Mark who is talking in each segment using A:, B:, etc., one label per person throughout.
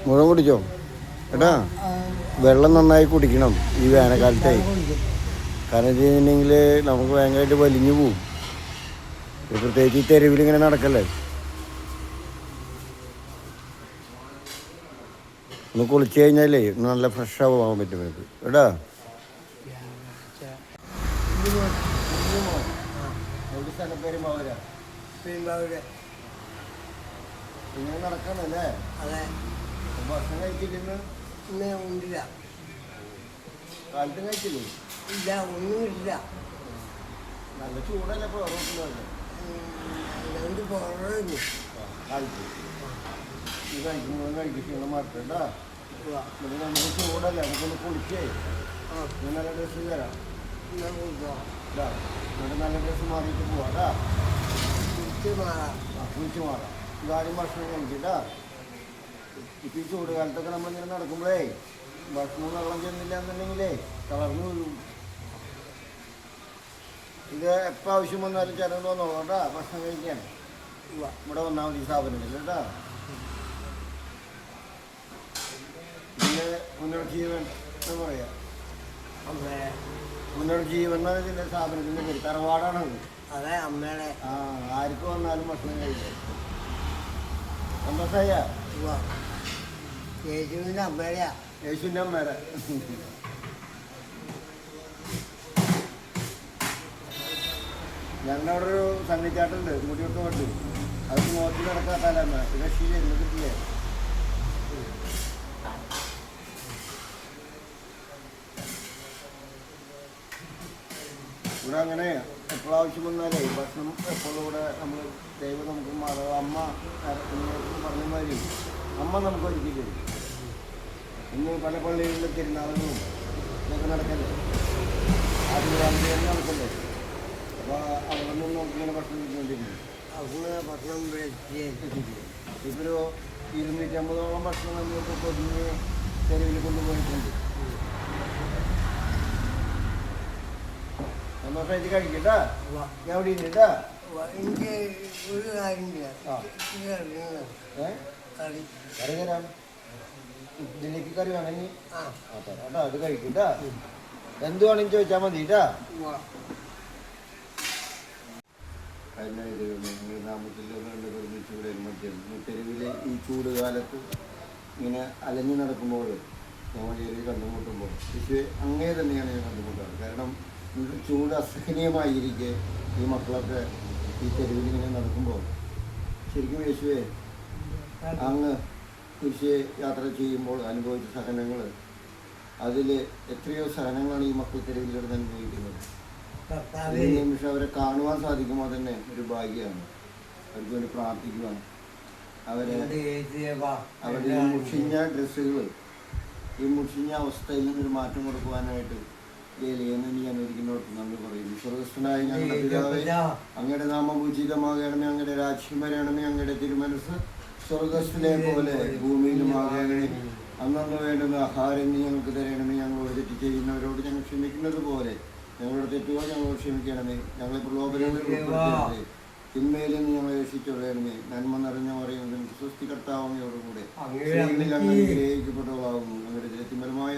A: മുഴുവൻ കുടിച്ചോ ഏട്ടാ? വെള്ളം നന്നായി കുടിക്കണം ഈ വേനൽക്കാലത്തായി. കാരണം വെച്ച് കഴിഞ്ഞിട്ടുണ്ടെങ്കിൽ നമുക്ക് ഭയങ്കരമായിട്ട് വലിഞ്ഞു പോവും. പ്രത്യേകിച്ച് ഈ തെരുവിലിങ്ങനെ നടക്കല്ലേ. ഒന്ന് കുളിച്ച് കഴിഞ്ഞാലേ നല്ല ഫ്രഷ് ആവാൻ പറ്റും നമുക്ക് കേട്ടാ. ഇങ്ങനെ നടക്കണല്ലേ? ഭക്ഷണം കഴിച്ചിട്ടില്ല?
B: ഉണ്ടില്ല.
A: കാലത്തും കഴിച്ചില്ലേ?
B: ഇല്ല, ഒന്നുമില്ല.
A: നല്ല ചൂടല്ലേ ഇപ്പോൾ റോട്ടിലല്ലേ?
B: രണ്ട് പുറമെ
A: കാലത്ത് ഇത് കഴിക്കുമ്പോൾ കഴിക്കുന്ന മാറ്റണ്ടാ. പിന്നെ നമുക്ക് ചൂടല്ലേ, നമുക്കൊന്ന് കുളിച്ചേ നല്ല ഡ്രസ്സ് തരാം. എന്നിട്ട് നല്ല ഡ്രസ്സ് മാറിയിട്ട് പോവാടാ. കുളിച്ച് മാറാം. ഇതാരും ഭക്ഷണം കഴിച്ചിട്ടാ. ഇപ്പം ഈ ചൂട് കാലത്തൊക്കെ നമ്മളിങ്ങനെ നടക്കുമ്പോഴേ ഭക്ഷണം വെള്ളം ചെന്നില്ല എന്നുണ്ടെങ്കിലേ തളർന്നു വീഴും. ഇത് എപ്പോൾ ആവശ്യം വന്നാലും ചേട്ടൻ തോന്നോളാം ഭക്ഷണം കഴിക്കാൻ. ഇവിടെ വന്നാൽ മതി സ്ഥാപനത്തിൽ കേട്ടാ. പിന്നെ പുനർജീവൻ എന്ന് പറയാം. പുനർജീവൻ എന്നാണ് ഇതിൻ്റെ സ്ഥാപനത്തിൻ്റെ പേര്. തറവാടാണത്.
B: അതെ അമ്മയുടെ.
A: ആർക്ക് വന്നാലും ഭക്ഷണം കഴിക്കാം. സന്തോഷമായ
B: യേശുവിൻ്റെ അമ്മയുടെയാ.
A: യേശുവിൻ്റെ അമ്മയുടെ. ഞങ്ങളുടെ അവിടെ ഒരു സണ്ണിച്ചാട്ടുണ്ട്, മുടിയൊക്കെ വെട്ട്. അത് നോക്കി നടക്കാത്തല്ല രക്ഷയില്ല, ഇന്ന് കിട്ടിയേ. ഇവിടെ അങ്ങനെ എപ്പോഴാവശ്യം വന്നാലേ ഭക്ഷണം എപ്പോഴും ഇവിടെ നമ്മൾ ദൈവം നമുക്ക് അമ്മ പറഞ്ഞ മാതിരി അമ്മ നമുക്ക് ഒരുക്കി തരും. ഇന്ന് പല പള്ളികളിലെ തിരുനാളുകളും ഇതൊക്കെ നടക്കല്ലേ, ആദ്യം നടക്കല്ലേ. അപ്പോൾ അവിടെ നിന്ന് നമുക്കിങ്ങനെ ഭക്ഷണം കിട്ടുകൊണ്ടിരിക്കും.
B: അവിടെ ഭക്ഷണം
A: ഇപ്പോൾ ഒരു 250ഓളം ഭക്ഷണം നമ്മൾക്ക് പൊതിഞ്ഞ് തെരുവിൽ കൊണ്ടുപോയിട്ടുണ്ട്. സന്തോഷമായിട്ട് കഴിക്കട്ടാ. ഞാൻ ഇവിടെ ഇല്ല.
B: എനിക്ക് ഒരു കാര്യമില്ല.
A: കറി തരാം. ഇതിലേക്ക് കറി വേണമെങ്കിൽ തരാം. അത് കഴിക്കട്ടാ. എന്ത് വേണമെങ്കിൽ ചോദിച്ചാൽ മതി കേട്ടാ. കഴിഞ്ഞ തെരുവിലെ ഈ ചൂട് കാലത്ത് ഇങ്ങനെ അലഞ്ഞു നടക്കുമ്പോൾ നമ്മൾ ഏരിയ കണ്ടുമുട്ടുമ്പോൾ പക്ഷേ അങ്ങനെ തന്നെയാണ് ഞാൻ കണ്ടുമുട്ടാറ്. കാരണം ചൂട് അസഹനീയമായിരിക്കെ ഈ മക്കളൊക്കെ ഈ തെരുവിലിങ്ങനെ നടക്കുമ്പോൾ ശരിക്കും യേശുവേ അങ്ങ് കുരിശിയെ യാത്ര ചെയ്യുമ്പോൾ അനുഭവിച്ച സഹനങ്ങൾ, അതിൽ എത്രയോ സഹനങ്ങളാണ് ഈ മക്കൾ തെരുവിൽ കിടന്ന് അനുഭവിക്കുന്നത്. ഈ നിമിഷം അവരെ കാണുവാൻ സാധിക്കുമ്പോൾ തന്നെ ഒരു ഭാഗ്യമാണ്. അവർക്ക് വേണ്ടി പ്രാർത്ഥിക്കുവാൻ, അവരുടെ മുഷിഞ്ഞ ഡ്രസ്സുകൾ, ഈ മുഷിഞ്ഞ അവസ്ഥയിൽ നിന്നൊരു മാറ്റം കൊടുക്കുവാനായിട്ട് നീ അനുവദിക്കുന്നവർക്ക് നന്ദി പറയുന്നു. സ്വർഗസ്ഥനായ ഞങ്ങളുടെ പിതാവേ, അങ്ങയുടെ നാമം പൂജിതമാകണമേ, അങ്ങയുടെ രാജ്യം വരണമേ, അങ്ങയുടെ തിരുമനസ് സ്വർഗസ്ഥനെ പോലെ ഭൂമിയിലുമാകണമേ. അന്നു വേണ്ടുന്ന ആഹാരം നീ ഞങ്ങൾക്ക് തരണമേ. ഞങ്ങളോട് തെറ്റ് ചെയ്യുന്നവരോട് ഞങ്ങൾ ക്ഷമിക്കുന്നത് പോലെ ഞങ്ങളുടെ തെറ്റുകൾ ഞങ്ങളോട് ക്ഷമിക്കണമേ. ഞങ്ങളെ പ്രലോഭനങ്ങളിൽ ഉൾപ്പെടുത്തരുതേ, തിന്മയിൽ നിന്ന് ഞങ്ങളെ രക്ഷിച്ചുകൊള്ളണമേ. നന്മ നിറഞ്ഞ പറയുന്നതും സ്വസ്തി കർത്താവമ്മയോടുകൂടെ അനുഗ്രഹിക്കപ്പെട്ടവളാകുന്നു. ഞങ്ങളുടെ തിരത്തിമരമായ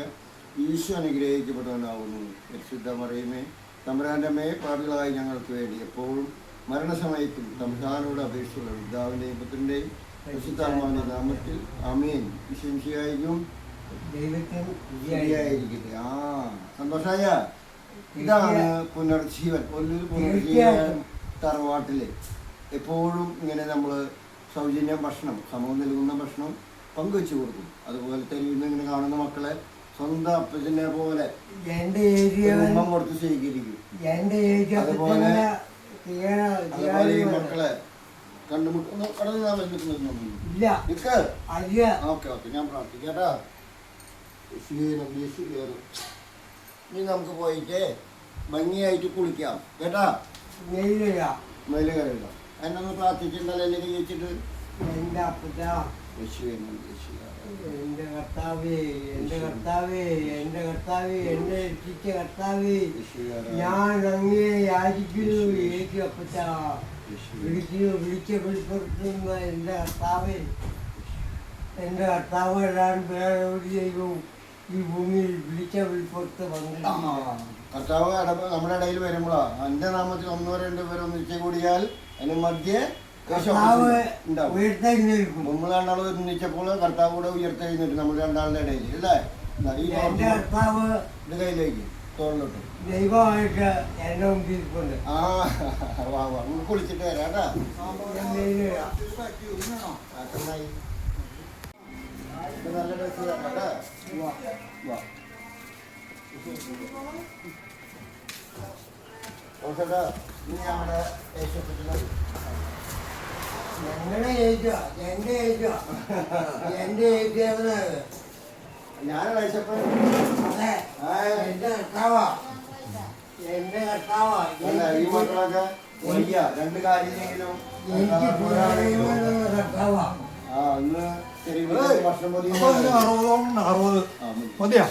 A: ഈശോ അനുഗ്രഹിക്കപ്പെട്ടവനാകുന്നു. പരിശുദ്ധ മറിയമേ, തമ്പുരാൻ്റെ അമ്മയെ, പാപികളായി ഞങ്ങൾക്ക് വേണ്ടി എപ്പോഴും മരണസമയത്തും തമ്പുരാനോട് അപേക്ഷിച്ചുള്ള പിതാവിൻ്റെയും പുത്രൻ്റെയും പരിശുദ്ധാത്മാവിൻ്റെ നാമത്തിൽ ആമേൻ. വിശംസിയായിരിക്കും ശരിയായിരിക്കട്ടെ. സന്തോഷമായ ഇതാണ് പുനർജീവൻ. ഒരു പുനർജീവൻ തറവാട്ടില് എപ്പോഴും ഇങ്ങനെ നമ്മൾ സൗജന്യ ഭക്ഷണം, സമൂഹം നൽകുന്ന ഭക്ഷണം പങ്കുവെച്ച് കൊടുക്കും. അതുപോലെ തെരുവിൽ നിന്ന് ഇങ്ങനെ കാണുന്ന മക്കളെ സ്വന്തം അപ്പച്ചനെ പോലെ ഉമ്മ കൊടുത്ത് സ്വീകരിക്കും. അതുപോലെ ഈ മക്കളെ കണ്ടുമുട്ടുന്ന ഞാൻ പ്രാർത്ഥിക്കാട്ടാ. ഇനി നമുക്ക് പോയിട്ട് ഭംഗിയായിട്ട് കുളിക്കാം കേട്ടാ. മയില് കയറില്ല എന്നൊന്ന് പ്രാർത്ഥിച്ചിട്ടുണ്ടല്ലോ അല്ലെങ്കിൽ ചോദിച്ചിട്ട്
B: എന്റെ കർത്താവേ, എന്റെ കർത്താവേ, എന്റെ കർത്താവേ, എന്റെ രക്ഷിച്ച കർത്താവേ, ഞാൻ അങ്ങേ യാചിക്കുന്നു. എനിക്ക് അപ്പച്ചാ, വിളിച്ചു വിളിച്ച വെളിപ്പെടുത്തുന്ന എന്റെ കർത്താവേ, എൻ്റെ കർത്താവ് അല്ലാണ്ട് വേറെ ഒരു ദൈവവും ഈ ഭൂമിയിൽ വിളിച്ച വിളിപ്പുറത്ത് വന്നില്ല.
A: കർത്താവ് നമ്മുടെ ഇടയിൽ വരുമ്പോഴാ എന്റെ നാമത്തിൽ ഒന്നോ രണ്ടോ പേരോ ഒന്നിച്ചു കൂടിയാൽ അതിന് മധ്യേ
B: കർത്താവ് ഉയർത്തെഴുന്നേൽക്കും.
A: നമ്മൾ രണ്ടാളും ഒന്നിച്ചപ്പോൾ കർത്താവ് കൂടെ ഉയർത്തെഴുന്നേറ്റ് നമ്മൾ രണ്ടാളുടെ ഇടയിൽ അല്ലേ?
B: എൻ്റെ കർത്താവ്
A: ഇത് കയ്യിലേക്ക് തോളിലോട്ട്
B: ദൈവമായിട്ട് എൻ്റെ മുമ്പിൽ ഇരിപ്പുണ്ട്.
A: ആ വാ വാ നമുക്ക് കുളിച്ചിട്ട് വരാം കേട്ടാ. നല്ല ഡ്രസ് കേട്ടാ. വാ വാ ഓസേട്ടാ ഇനി നമ്മുടെ യേശുക്രിസ്തുവിനെ
B: ഞങ്ങളുടെ ഏജോ എൻ്റെ ഏജോ എൻ്റെ ഏജ്
A: ഞാൻ കഴിച്ചപ്പോ
B: എൻ്റെ കർത്താവാ എൻ്റെ കർത്താവാ.
A: ഈ മക്കളൊക്കെ വയ്യ രണ്ട് കാര്യമെങ്കിലും
B: കർത്താവാ.
A: ആ ഇന്ന് ഭക്ഷണം
C: മതിയാ.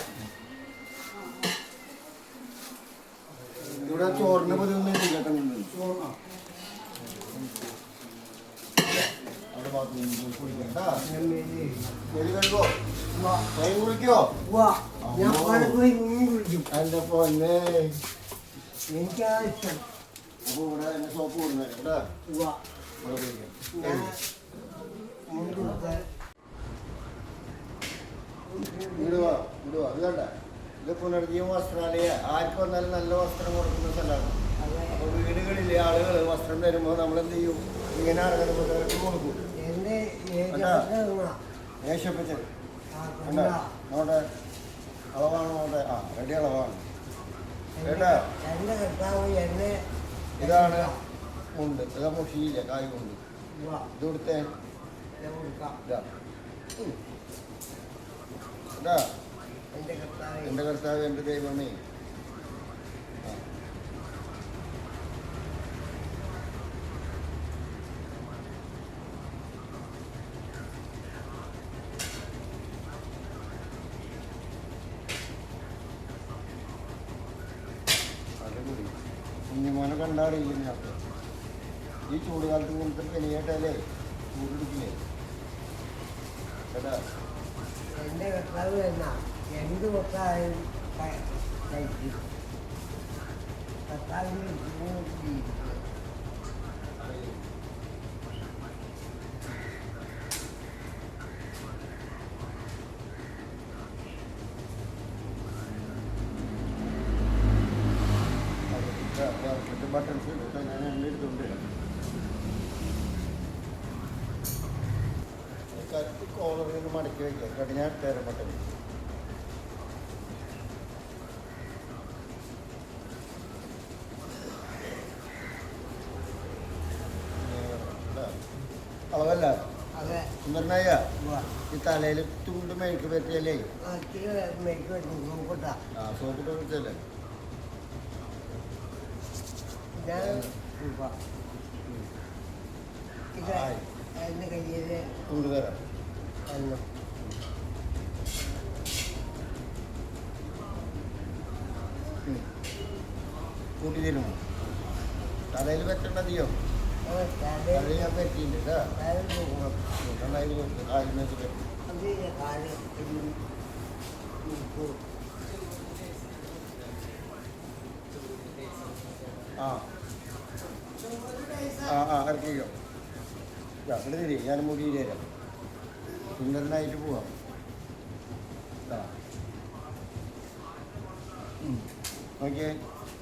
A: ഇവിടെ ചോറിന് പതിവൊന്നും കേട്ടോ. അവിടെ ഭാഗത്ത് കുളിക്കട്ടാ. കഴിക്കോ കൈ കുളിക്കോ?
B: ഞാൻ പോയി വിളിക്കും.
A: അതിന്റെ പൊന്നെ
B: എനിക്കാ ഇഷ്ടം.
A: അപ്പൊ ഇവിടെ എന്നെ സോപ്പ് കൊടുക്കുന്നേ കേട്ടാ. ഇടുവാ ഇടുവാ അത് കണ്ട ഇത് പുനർജീവ വസ്ത്രാലയ ആർക്ക് വന്നാലും നല്ല വസ്ത്രം കൊടുക്കുന്ന സ്ഥലമാണ്. അപ്പൊ വീടുകളിലെ ആളുകൾ വസ്ത്രം തരുമ്പോൾ നമ്മളെന്ത് ചെയ്യും? ഇങ്ങനെ അറങ്ങുന്നവർക്ക് കൊടുക്കും. ഏഷ്യപ്പച്ചൻ കണ്ടോ നോട്ടെ അളവാണ് നോട്ടെ. ആ റെഡി അളവാണ് കേട്ടാ.
B: എൻ്റെ കർത്താവ് എന്നെ
A: ഇതാണ് മുണ്ട്. ഇതാ മുഷിയില്ല കായ് കൊണ്ട് ഇത് കൊടുത്തേ ഇതാ ഇതാ എൻ്റെ കർത്താവ് എൻ്റെ ദൈവമേ. അടിപൊളി കുഞ്ഞുമോനെ കണ്ടാറിയില്ല ഞാൻ. ഈ ചൂടുകാലത്ത് ഇങ്ങനത്തെ പനിയായിട്ടല്ലേ ചൂടെടുക്കില്ലേ കേട്ടാ.
B: എൻ്റെ കർത്താവ് എന്നാ എന്ത് കൊട്ടായും കഴിക്കും. കർത്താവിന്
A: ബട്ടൺസ് ഞാൻ എണ്ണ എടുത്തുകൊണ്ട് കോളറിൽ നിന്ന് മടക്കി വയ്ക്കുക. കടിഞ്ഞാൻ തരാം ബട്ടൺ. അളവല്ല
B: അതെ
A: സുന്ദരനായ ഈ തലയിൽ ചൂണ്ട് മെഴുക്ക് പറ്റിയല്ലേ?
B: നോക്കട്ടാ.
A: ആ സോപ്പിട്ട് വെച്ചല്ലേ
B: ഞാൻ ഇത് എൻ്റെ കയ്യിൽ
A: ചൂട് തരാം.
B: അല്ല
A: കൂട്ടി തരുമോ? തലയിൽ പറ്റണ്ടതിയോ? തലയിൽ ഞാൻ പറ്റിയില്ല കേട്ടോ. നന്നായി കൊടുത്തു കാലിനകത്ത് പറ്റും. ആ ആ ആ ഇറക്കിക്കോ. അവിടെ തരി ഞാൻ മുടി തരാം. സുന്ദരനായിട്ട് പോവാം. ഓക്കെ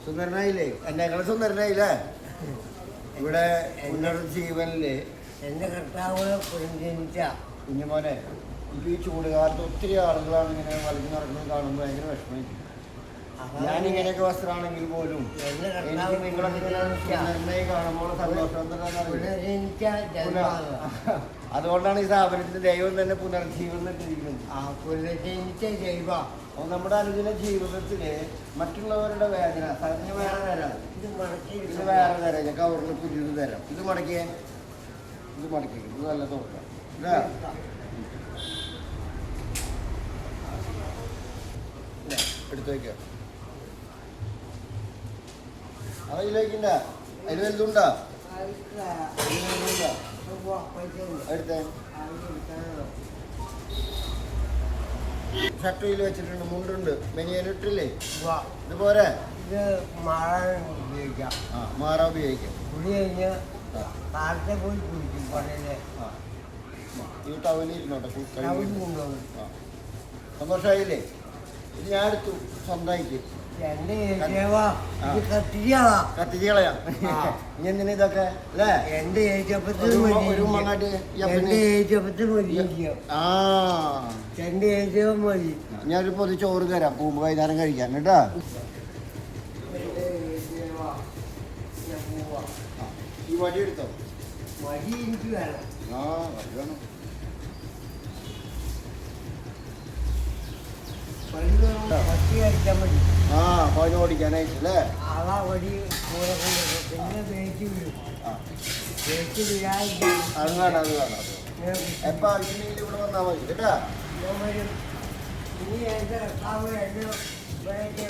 A: സുന്ദരനായില്ലേ? എന്നെക്കാളും സുന്ദരനായില്ലേ? ഇവിടെ പുനർജീവനില്
B: എൻ്റെ കർത്താവ് പുനർജനിച്ച
A: കുഞ്ഞുമോനെ ഇപ്പം ഈ ചൂടുകാലത്ത് ഒത്തിരി ആളുകളാണ് ഇങ്ങനെ വലിച്ചു നടക്കുന്നത് കാണുമ്പോൾ ഭയങ്കര വിഷമം. ഞാനിങ്ങനെയൊക്കെ വസ്ത്രമാണെങ്കിൽ പോലും എനിക്ക് നിങ്ങളൊക്കെ സുന്ദരനായി കാണുമ്പോൾ സന്തോഷം. അതുകൊണ്ടാണ് ഈ സ്ഥാപനത്തിന്റെ ദൈവം തന്നെ പുനർജീവൻ ഇട്ടിരിക്കുന്നത്.
B: പുനർജനിച്ച ദൈവം.
A: അപ്പോൾ നമ്മുടെ അനുദിന ജീവിതത്തില് മറ്റുള്ളവരുടെ വേദന സഹജ വേറെ തരാം.
B: ഇത് മടക്കി
A: ഇത് വേറെ തരാം. ഞാൻ കവറിൽ പുതിയത് തരാം. ഇത് മടക്കിയേ. ഇത് മടക്കി. ഇത് നല്ല തോക്കാം. ഇതാ എടുത്തു വയ്ക്കാം. അതിലേക്കിണ്ട അതിൽ വലുതുണ്ടാ? എടുത്തേ ഷർട്ടിൽ വെച്ചിട്ടുണ്ട്, മുണ്ടുണ്ട്, മെനിയനിട്ടില്ലേ?
B: വാ.
A: ഇതുപോലെ
B: ഇത് മാറാൻ ഉപയോഗിക്കാം.
A: മാറാൻ ഉപയോഗിക്കാം.
B: കുളി കഴിഞ്ഞ് കാലത്തെ പോയി കുളിക്കും പള്ളിയിലെ.
A: ഈ ടവലിരുന്നോട്ടെ.
B: ടൗണിൽ കൊണ്ടുപോകും.
A: സന്തോഷമായില്ലേ? ഇത് ഞാൻ എടുത്തു സ്വന്തമായിട്ട്.
B: എന്റെ ഏച്ചേവാ ഇത് കത്തിരിയാളാ.
A: കത്തിരികളയാ ഇനി എന്തിനാ ഇതൊക്കെ അല്ലേ?
B: എന്റെ ഏച്ചപ്പത്തിൽ
A: ഒരു മങ്ങാട്ട്
B: എന്റെ ഏച്ചപ്പത്തിൽ മതി. എന്റെ ഏച്ചവ മതി.
A: ഞാനൊരു പൊതി ചോറ് തരാം പോകുമ്പോ വൈകുന്നേരം കഴിക്കാൻ കേട്ടാ. ഈ വടി എടുത്തോ?
B: വടി എനിക്ക് വേണം.
A: വടി വേണം.
B: പട്ടി കഴിക്കാൻ മതി.
A: പതിന് ഓടിക്കാനായിട്ട് അല്ലേ?
B: അതാ വടി കൂടെ കൊണ്ടുവരും. പിന്നെ വേച്ച് വീഴും. വേച്ച് വീഴാതിരിക്കാൻ
A: അത് വേണം, അത് വേണം. എപ്പോ ആവശ്യമെങ്കിലും ഇവിടെ വന്നാൽ മതി കേട്ടാ.
B: ഞാൻ വരും. ഇനി എന്റെ എന്നെ